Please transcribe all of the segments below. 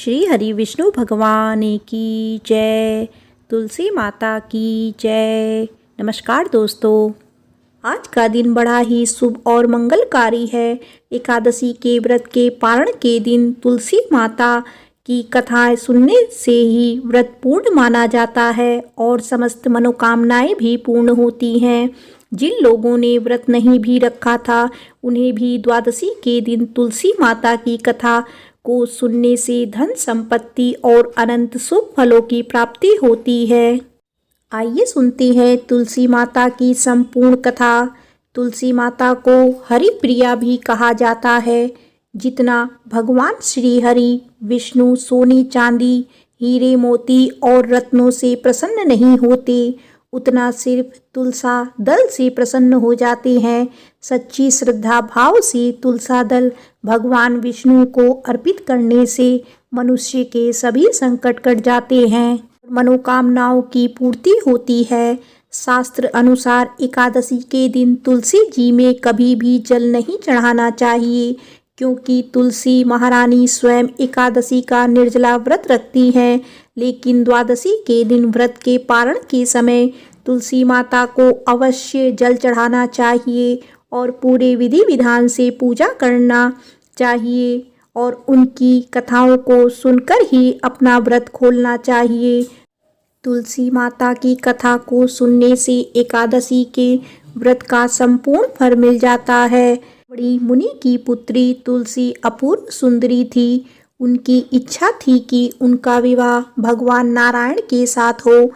श्री हरि विष्णु भगवान की जय। तुलसी माता की जय। नमस्कार दोस्तों, आज का दिन बड़ा ही शुभ और मंगलकारी है। एकादशी के व्रत के पारण के दिन तुलसी माता की कथाएं सुनने से ही व्रत पूर्ण माना जाता है और समस्त मनोकामनाएं भी पूर्ण होती हैं। जिन लोगों ने व्रत नहीं भी रखा था उन्हें भी द्वादशी के दिन तुलसी माता की कथा को सुनने से धन संपत्ति और अनंत शुभ फलों की प्राप्ति होती है। आइए सुनते हैं तुलसी माता की संपूर्ण कथा। तुलसी माता को हरिप्रिया भी कहा जाता है। जितना भगवान श्री हरि विष्णु सोने चांदी हीरे मोती और रत्नों से प्रसन्न नहीं होते, उतना सिर्फ तुलसा दल से प्रसन्न हो जाते हैं। सच्ची श्रद्धा भाव से तुलसा दल भगवान विष्णु को अर्पित करने से मनुष्य के सभी संकट कट जाते हैं, मनोकामनाओं की पूर्ति होती है। शास्त्र अनुसार एकादशी के दिन तुलसी जी में कभी भी जल नहीं चढ़ाना चाहिए, क्योंकि तुलसी महारानी स्वयं एकादशी का निर्जला व्रत रखती हैं। लेकिन द्वादशी के दिन व्रत के पारण के समय तुलसी माता को अवश्य जल चढ़ाना चाहिए और पूरे विधि विधान से पूजा करना चाहिए और उनकी कथाओं को सुनकर ही अपना व्रत खोलना चाहिए। तुलसी माता की कथा को सुनने से एकादशी के व्रत का संपूर्ण फल मिल जाता है। बड़ी मुनि की पुत्री तुलसी अपूर्व सुंदरी थी। उनकी इच्छा थी कि उनका विवाह भगवान नारायण के साथ हो।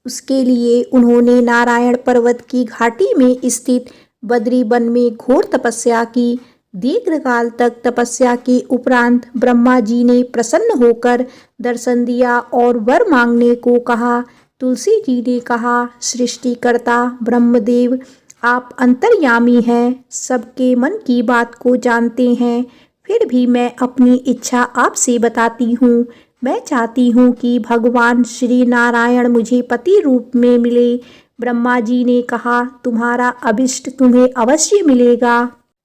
उसके लिए उन्होंने नारायण पर्वत की घाटी में स्थित बद्री वन में घोर तपस्या की। दीर्घकाल तक तपस्या के उपरांत ब्रह्मा जी ने प्रसन्न होकर दर्शन दिया और वर मांगने को कहा। तुलसी जी ने कहा, सृष्टिकर्ता ब्रह्मदेव, आप अंतर्यामी हैं, सबके मन की बात को जानते हैं। फिर भी मैं अपनी इच्छा आपसे बताती हूँ। मैं चाहती हूँ कि भगवान श्री नारायण मुझे पति रूप में मिले। ब्रह्मा जी ने कहा, तुम्हारा अभिष्ट तुम्हें अवश्य मिलेगा।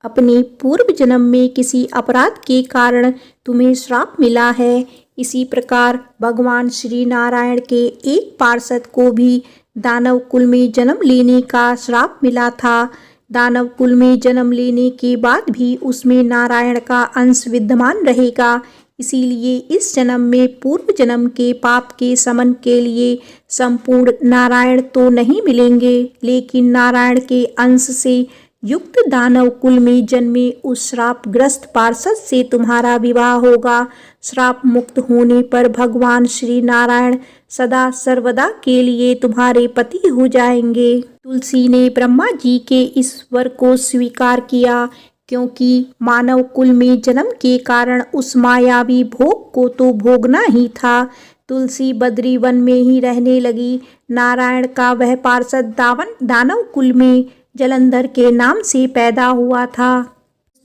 अपने पूर्व जन्म में किसी अपराध के कारण तुम्हें श्राप मिला है। इसी प्रकार भगवान श्री नारायण के एक पार्षद को भी दानव कुल में जन्म लेने का श्राप मिला था। दानव कुल में जन्म लेने के बाद भी उसमें नारायण का अंश विद्यमान रहेगा। इसीलिए इस जन्म में पूर्व जन्म के पाप के शमन के लिए संपूर्ण नारायण तो नहीं मिलेंगे, लेकिन नारायण के अंश से युक्त दानव कुल में जन्मे उस श्रापग्रस्त पार्षद से तुम्हारा विवाह होगा। श्राप मुक्त होने पर भगवान श्री नारायण सदा सर्वदा के लिए तुम्हारे पति हो जाएंगे। तुलसी ने ब्रह्मा जी के इस वर को स्वीकार किया, क्योंकि मानव कुल में जन्म के कारण उस मायावी भोग को तो भोगना ही था। तुलसी बद्री वन में ही रहने लगी। नारायण का वह पार्षद दानव कुल में जलंधर के नाम से पैदा हुआ था।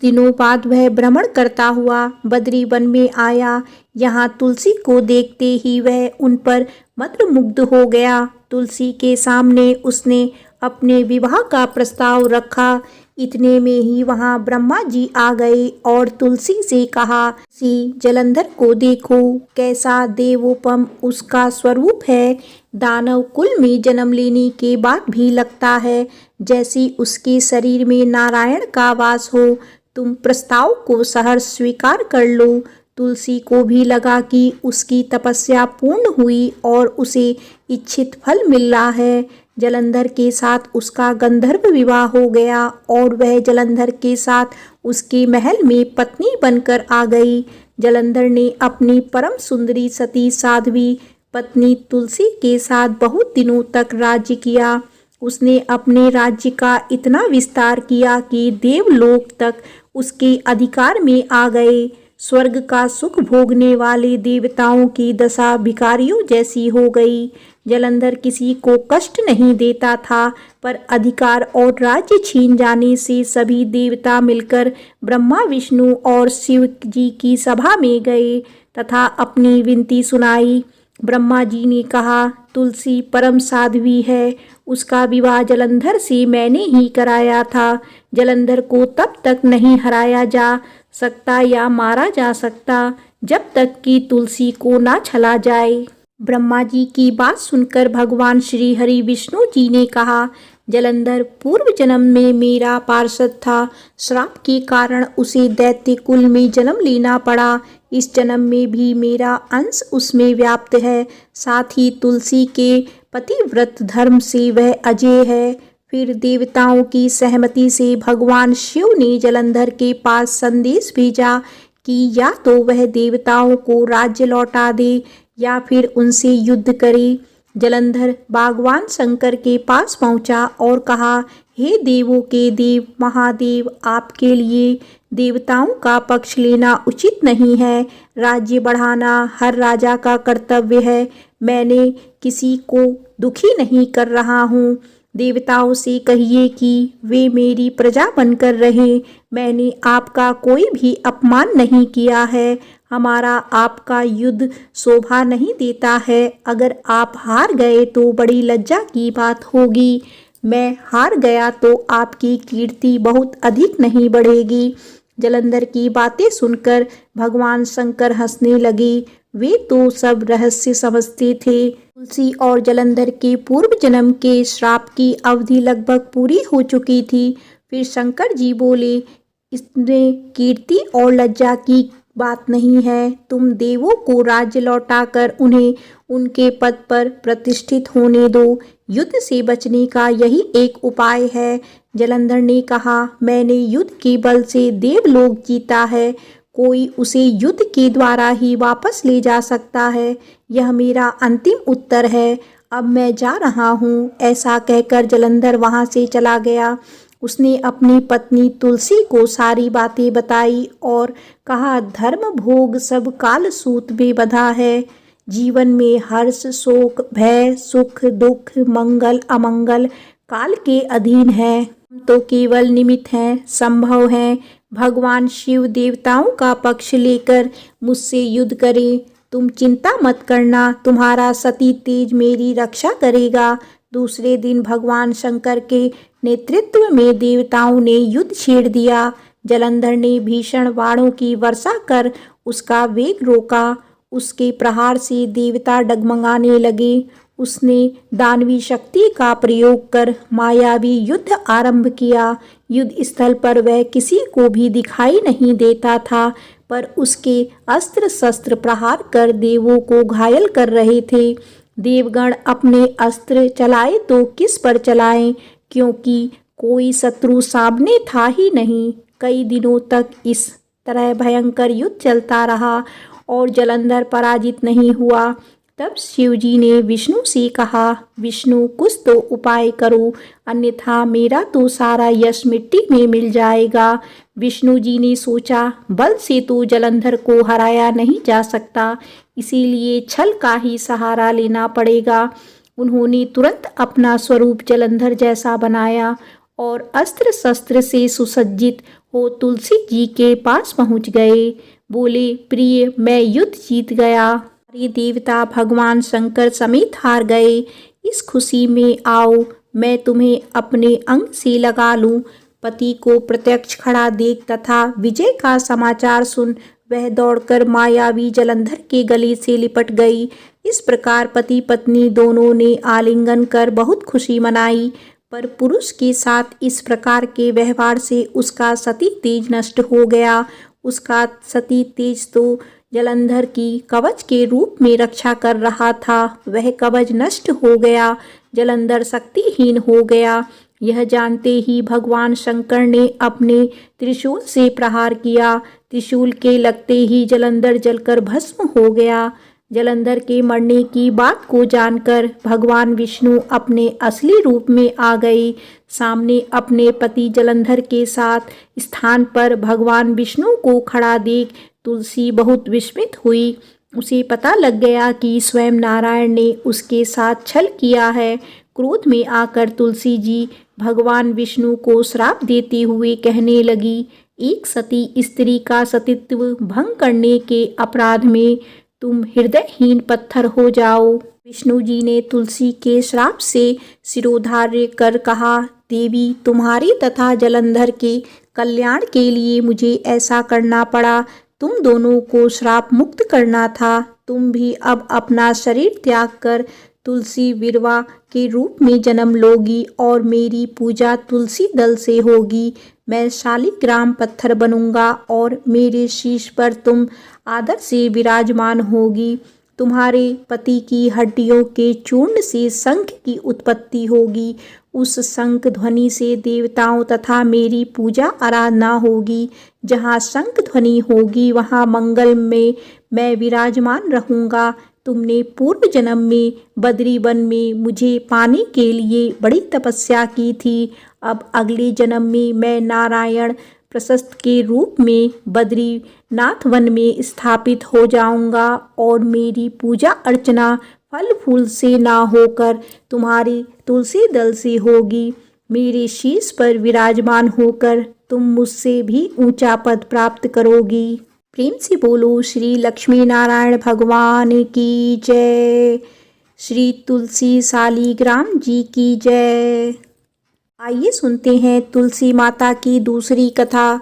दिनों बाद वह भ्रमण करता हुआ बद्री वन में आया। यहाँ तुलसी को देखते ही वह उन पर मंत्रमुग्ध हो गया। तुलसी के सामने उसने अपने विवाह का प्रस्ताव रखा। इतने में ही वहाँ ब्रह्मा जी आ गए और तुलसी से कहा, सी जलंधर को देखो, कैसा देवोपम उसका स्वरूप है। दानव कुल में जन्म लेने के बाद भी लगता है जैसे उसके शरीर में नारायण का वास हो। तुम प्रस्ताव को सहर्ष स्वीकार कर लो। तुलसी को भी लगा कि उसकी तपस्या पूर्ण हुई और उसे इच्छित फल मिल रहा है। जलंधर के साथ उसका गंधर्व विवाह हो गया और वह जलंधर के साथ उसके महल में पत्नी बनकर आ गई। जलंधर ने अपनी परम सुंदरी सती साध्वी पत्नी तुलसी के साथ बहुत दिनों तक राज्य किया। उसने अपने राज्य का इतना विस्तार किया कि देवलोक तक उसके अधिकार में आ गए। स्वर्ग का सुख भोगने वाले देवताओं की दशा भिखारियों जैसी हो गई। जलंधर किसी को कष्ट नहीं देता था, पर अधिकार और राज्य छीन जाने से सभी देवता मिलकर ब्रह्मा विष्णु और शिव जी की सभा में गए तथा अपनी विनती सुनाई। ब्रह्मा जी ने कहा, तुलसी परम साध्वी है, उसका विवाह जलंधर से मैंने ही कराया था। जलंधर को तब तक नहीं हराया जा सकता या मारा जा सकता जब तक कि तुलसी को ना छला जाए। ब्रह्मा जी की बात सुनकर भगवान श्री हरि विष्णु जी ने कहा, जलंधर पूर्व जन्म में मेरा पार्षद था। श्राप के कारण उसे दैत्य कुल में जन्म लेना पड़ा। इस जन्म में भी मेरा अंश उसमें व्याप्त है। साथ ही तुलसी के पतिव्रत धर्म से वह अजय है। फिर देवताओं की सहमति से भगवान शिव ने जलंधर के पास संदेश भेजा कि या तो वह देवताओं को राज्य लौटा दे या फिर उनसे युद्ध करे। जलंधर भगवान शंकर के पास पहुंचा और कहा, हे देवों के देव महादेव, आपके लिए देवताओं का पक्ष लेना उचित नहीं है। राज्य बढ़ाना हर राजा का कर्तव्य है। मैंने किसी को दुखी नहीं कर रहा हूँ। देवताओं से कहिए कि वे मेरी प्रजा बनकर रहें। मैंने आपका कोई भी अपमान नहीं किया है। हमारा आपका युद्ध शोभा नहीं देता है। अगर आप हार गए तो बड़ी लज्जा की बात होगी। मैं हार गया तो आपकी कीर्ति बहुत अधिक नहीं बढ़ेगी। जलंधर की बातें सुनकर भगवान शंकर हंसने लगे। वे तो सब रहस्य समझते थे। तुलसी और जलंधर के पूर्व जन्म के श्राप की अवधि लगभग पूरी हो चुकी थी। फिर शंकर जी बोले, इसमें कीर्ति और लज्जा की बात नहीं है। तुम देवों को राज्य लौटाकर उन्हें उनके पद पर प्रतिष्ठित होने दो। युद्ध से बचने का यही एक उपाय है। जलंधर ने कहा, मैंने युद्ध के बल से देवलोक जीता है। कोई उसे युद्ध के द्वारा ही वापस ले जा सकता है। यह मेरा अंतिम उत्तर है। अब मैं जा रहा हूँ। ऐसा कहकर जलंधर वहाँ से चला गया। उसने अपनी पत्नी तुलसी को सारी बातें बताई और कहा, धर्म भोग सब काल सूत में बंधा है। जीवन में हर्ष शोक भय सुख दुख मंगल अमंगल काल के अधीन है। हम तो केवल निमित्त हैं, संभव हैं। भगवान शिव देवताओं का पक्ष लेकर मुझसे युद्ध करें। तुम चिंता मत करना, तुम्हारा सती तेज मेरी रक्षा करेगा। दूसरे दिन भगवान शंकर के नेतृत्व में देवताओं ने युद्ध छेड़ दिया। जलंधर ने भीषण बाणों की वर्षा कर उसका वेग रोका। उसके प्रहार से देवता डगमगाने लगे। उसने दानवी शक्ति का प्रयोग कर मायावी युद्ध आरंभ किया। युद्ध स्थल पर वह किसी को भी दिखाई नहीं देता था, पर उसके अस्त्र शस्त्र प्रहार कर देवों को घायल कर रहे थे। देवगण अपने अस्त्र चलाए तो किस पर चलाएं, क्योंकि कोई शत्रु सामने था ही नहीं। कई दिनों तक इस तरह भयंकर युद्ध चलता रहा और जलंधर पराजित नहीं हुआ। तब शिवजी ने विष्णु से कहा, विष्णु कुछ तो उपाय करो, अन्यथा मेरा तो सारा यश मिट्टी में मिल जाएगा। विष्णु जी ने सोचा, बल से तो जलंधर को हराया नहीं जा सकता, इसीलिए छल का ही सहारा लेना पड़ेगा। उन्होंने तुरंत अपना स्वरूप जलंधर जैसा बनाया और अस्त्र शस्त्र से सुसज्जित हो तुलसी जी के पास पहुंच गए। बोले, प्रिय, मैं युद्ध जीत गया। हमारे देवता भगवान शंकर समेत हार गए। इस खुशी में आओ, मैं तुम्हें अपने अंग से लगा लूं। पति को प्रत्यक्ष खड़ा देख तथा विजय का समाचार सुन वह दौड़कर मायावी जलंधर के गले से लिपट गई। इस प्रकार पति पत्नी दोनों ने आलिंगन कर बहुत खुशी मनाई। पर पुरुष के साथ इस प्रकार के व्यवहार से उसका सती तेज नष्ट हो गया। उसका सती तेज तो जलंधर की कवच के रूप में रक्षा कर रहा था, वह कवच नष्ट हो गया। जलंधर शक्तिहीन हो गया। यह जानते ही भगवान शंकर ने अपने त्रिशूल से प्रहार किया। त्रिशूल के लगते ही जलंधर जलकर भस्म हो गया। जलंधर के मरने की बात को जानकर भगवान विष्णु अपने असली रूप में आ गए। सामने अपने पति जलंधर के साथ स्थान पर भगवान विष्णु को खड़ा देख तुलसी बहुत विस्मित हुई। उसे पता लग गया कि स्वयं नारायण ने उसके साथ छल किया है। क्रोध में आकर तुलसी जी भगवान विष्णु को श्राप देते हुए कहने लगी, एक सती स्त्री का सतीत्व भंग करने के अपराध में तुम हृदयहीन पत्थर हो जाओ। विष्णु जी ने तुलसी के श्राप से सिरोधार्य कर कहा, देवी, तुम्हारे तथा जलंधर के कल्याण के लिए मुझे ऐसा करना पड़ा। तुम दोनों को श्राप मुक्त करना था। तुम भी अब अपना शरीर त्याग कर तुलसी विरवा के रूप में जन्म लोगी और मेरी पूजा तुलसी दल से होगी। मैं शालिग्राम पत्थर बनूंगा और मेरे शीश पर तुम आदर से विराजमान होगी। तुम्हारे पति की हड्डियों के चूर्ण से शंख की उत्पत्ति होगी। उस शंख ध्वनि से देवताओं तथा मेरी पूजा आराधना होगी। जहाँ शंख ध्वनि होगी वहाँ मंगल में मैं विराजमान रहूँगा। तुमने पूर्व जन्म में बद्री वन में मुझे पाने के लिए बड़ी तपस्या की थी। अब अगले जन्म में मैं नारायण प्रशस्त के रूप में बद्रीनाथ वन में स्थापित हो जाऊंगा और मेरी पूजा अर्चना फल फूल से ना होकर तुम्हारी तुलसी दल से होगी। मेरे शीश पर विराजमान होकर तुम मुझसे भी ऊंचा पद प्राप्त करोगी। प्रेम से बोलो श्री लक्ष्मी नारायण भगवान की जय। श्री तुलसी शालिग्राम जी की जय। आइए सुनते हैं तुलसी माता की दूसरी कथा।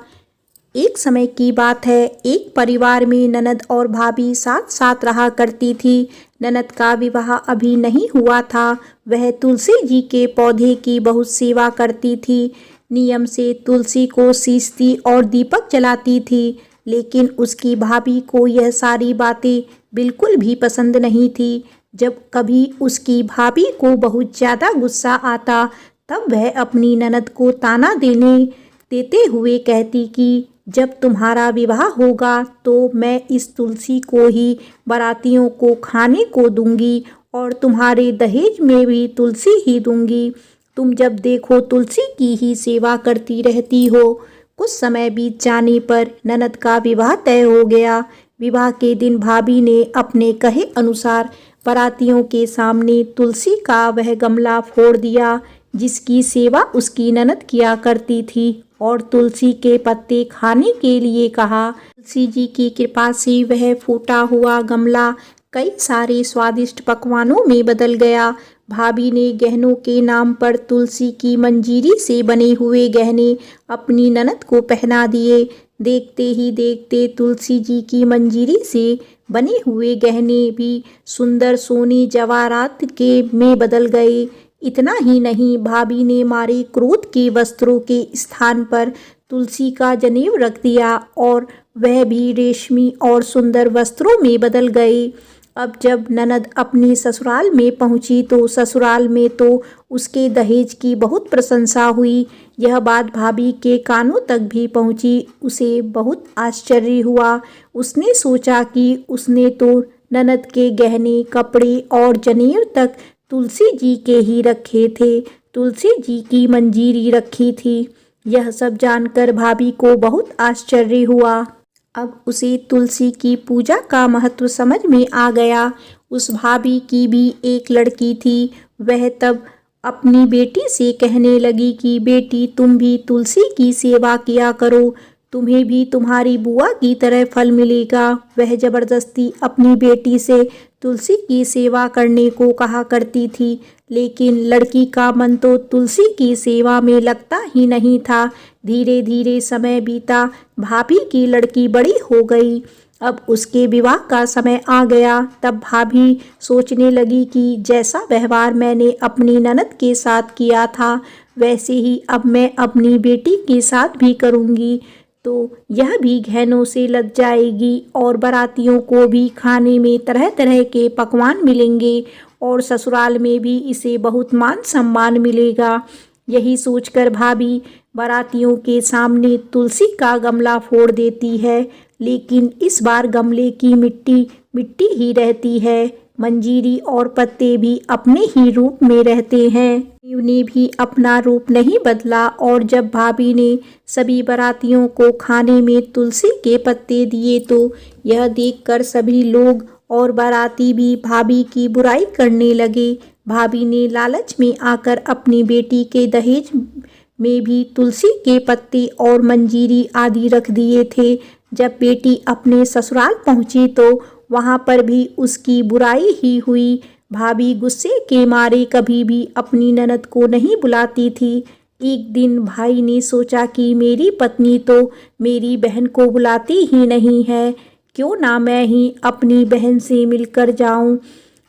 एक समय की बात है, एक परिवार में ननद और भाभी साथ साथ रहा करती थी। ननद का विवाह अभी नहीं हुआ था। वह तुलसी जी के पौधे की बहुत सेवा करती थी। नियम से तुलसी को सींचती और दीपक जलाती थी। लेकिन उसकी भाभी को यह सारी बातें बिल्कुल भी पसंद नहीं थी। जब कभी उसकी भाभी को बहुत ज़्यादा गुस्सा आता तब वह अपनी ननद को ताना देते हुए कहती कि जब तुम्हारा विवाह होगा तो मैं इस तुलसी को ही बारातियों को खाने को दूंगी और तुम्हारे दहेज में भी तुलसी ही दूंगी। तुम जब देखो तुलसी की ही सेवा करती रहती हो। कुछ समय बीत जाने पर ननद का विवाह तय हो गया। विवाह के दिन भाभी ने अपने कहे अनुसार बारातियों के सामने तुलसी का वह गमला फोड़ दिया जिसकी सेवा उसकी ननद किया करती थी और तुलसी के पत्ते खाने के लिए कहा। तुलसी जी की कृपा से वह फूटा हुआ गमला कई सारे स्वादिष्ट पकवानों में बदल गया। भाभी ने गहनों के नाम पर तुलसी की मंजीरी से बने हुए गहने अपनी ननद को पहना दिए। देखते ही देखते तुलसी जी की मंजीरी से बने हुए गहने भी सुंदर सोने जवाहरात के में बदल गए। इतना ही नहीं, भाभी ने मारे क्रोध के वस्त्रों के स्थान पर तुलसी का जनेऊ रख दिया और वह भी रेशमी और सुंदर वस्त्रों में बदल गए। अब जब ननद अपनी ससुराल में पहुंची तो ससुराल में तो उसके दहेज की बहुत प्रशंसा हुई। यह बात भाभी के कानों तक भी पहुंची। उसे बहुत आश्चर्य हुआ। उसने सोचा कि उसने तो ननद के गहने, कपड़े और जनेऊ तक तुलसी जी के ही रखे थे, तुलसी जी की मंजीरी रखी थी। यह सब जानकर भाभी को बहुत आश्चर्य हुआ। अब उसे तुलसी की पूजा का महत्व समझ में आ गया। उस भाभी की भी एक लड़की थी। वह तब अपनी बेटी से कहने लगी कि बेटी तुम भी तुलसी की सेवा किया करो, तुम्हें भी तुम्हारी बुआ की तरह फल मिलेगा। वह जबरदस्ती अपनी बेटी से तुलसी की सेवा करने को कहा करती थी, लेकिन लड़की का मन तो तुलसी की सेवा में लगता ही नहीं था। धीरे धीरे समय बीता। भाभी की लड़की बड़ी हो गई। अब उसके विवाह का समय आ गया। तब भाभी सोचने लगी कि जैसा व्यवहार मैंने अपनी ननद के साथ किया था वैसे ही अब मैं अपनी बेटी के साथ भी करूँगी, तो यह भी गहनों से लद जाएगी और बारातियों को भी खाने में तरह तरह के पकवान मिलेंगे और ससुराल में भी इसे बहुत मान सम्मान मिलेगा। यही सोचकर भाभी बारातियों के सामने तुलसी का गमला फोड़ देती है, लेकिन इस बार गमले की मिट्टी मिट्टी ही रहती है। मंजीरी और पत्ते भी अपने ही रूप में रहते हैं। उन्हें भी अपना रूप नहीं बदला और जब भाभी ने सभी बारातियों को खाने में तुलसी के पत्ते दिए तो यह देखकर सभी लोग और बाराती भी भाभी की बुराई करने लगे। भाभी ने लालच में आकर अपनी बेटी के दहेज में भी तुलसी के पत्ते और मंजीरी आदि रख दिए थे। जब बेटी अपने ससुराल पहुंची तो वहां पर भी उसकी बुराई ही हुई। भाभी गुस्से के मारे कभी भी अपनी ननद को नहीं बुलाती थी। एक दिन भाई ने सोचा कि मेरी पत्नी तो मेरी बहन को बुलाती ही नहीं है, क्यों ना मैं ही अपनी बहन से मिलकर जाऊं।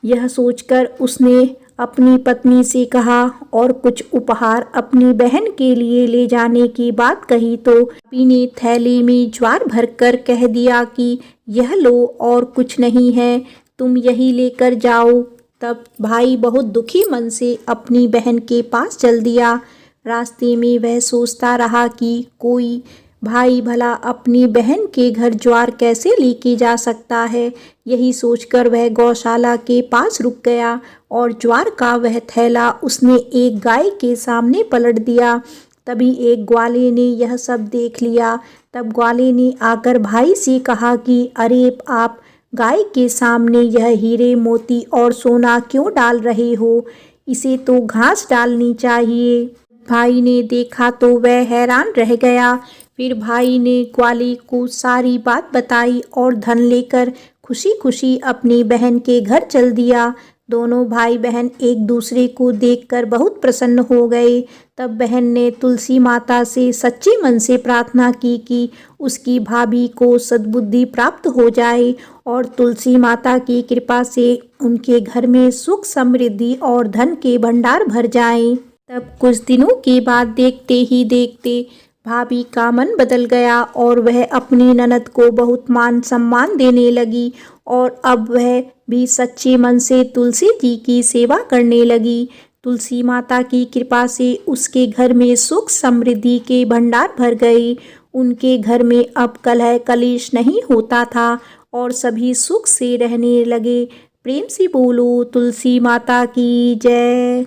यह सोचकर उसने अपनी पत्नी से कहा और कुछ उपहार अपनी बहन के लिए ले जाने की बात कही तो भाभी ने थैली में ज्वार भरकर कह दिया कि यह लो और कुछ नहीं है, तुम यही लेकर जाओ। तब भाई बहुत दुखी मन से अपनी बहन के पास चल दिया। रास्ते में वह सोचता रहा कि कोई भाई भला अपनी बहन के घर ज्वार कैसे लेके जा सकता है। यही सोचकर वह गौशाला के पास रुक गया और ज्वार का वह थैला उसने एक गाय के सामने पलट दिया। तभी एक ग्वाले ने यह सब देख लिया। तब ग्वाले ने आकर भाई से कहा कि अरे आप गाय के सामने यह हीरे मोती और सोना क्यों डाल रहे हो, इसे तो घास डालनी चाहिए। भाई ने देखा तो वह हैरान रह गया। फिर भाई ने ग्वाले को सारी बात बताई और धन लेकर खुशी खुशी अपनी बहन के घर चल दिया। दोनों भाई बहन एक दूसरे को देखकर बहुत प्रसन्न हो गए। तब बहन ने तुलसी माता से सच्चे मन से प्रार्थना की कि उसकी भाभी को सद्बुद्धि प्राप्त हो जाए और तुलसी माता की कृपा से उनके घर में सुख समृद्धि और धन के भंडार भर जाएं। तब कुछ दिनों के बाद देखते ही देखते भाभी का मन बदल गया और वह अपनी ननद को बहुत मान सम्मान देने लगी और अब वह भी सच्चे मन से तुलसी जी की सेवा करने लगी। तुलसी माता की कृपा से उसके घर में सुख समृद्धि के भंडार भर गए। उनके घर में अब कलह कलेश नहीं होता था और सभी सुख से रहने लगे। प्रेम से बोलो तुलसी माता की जय।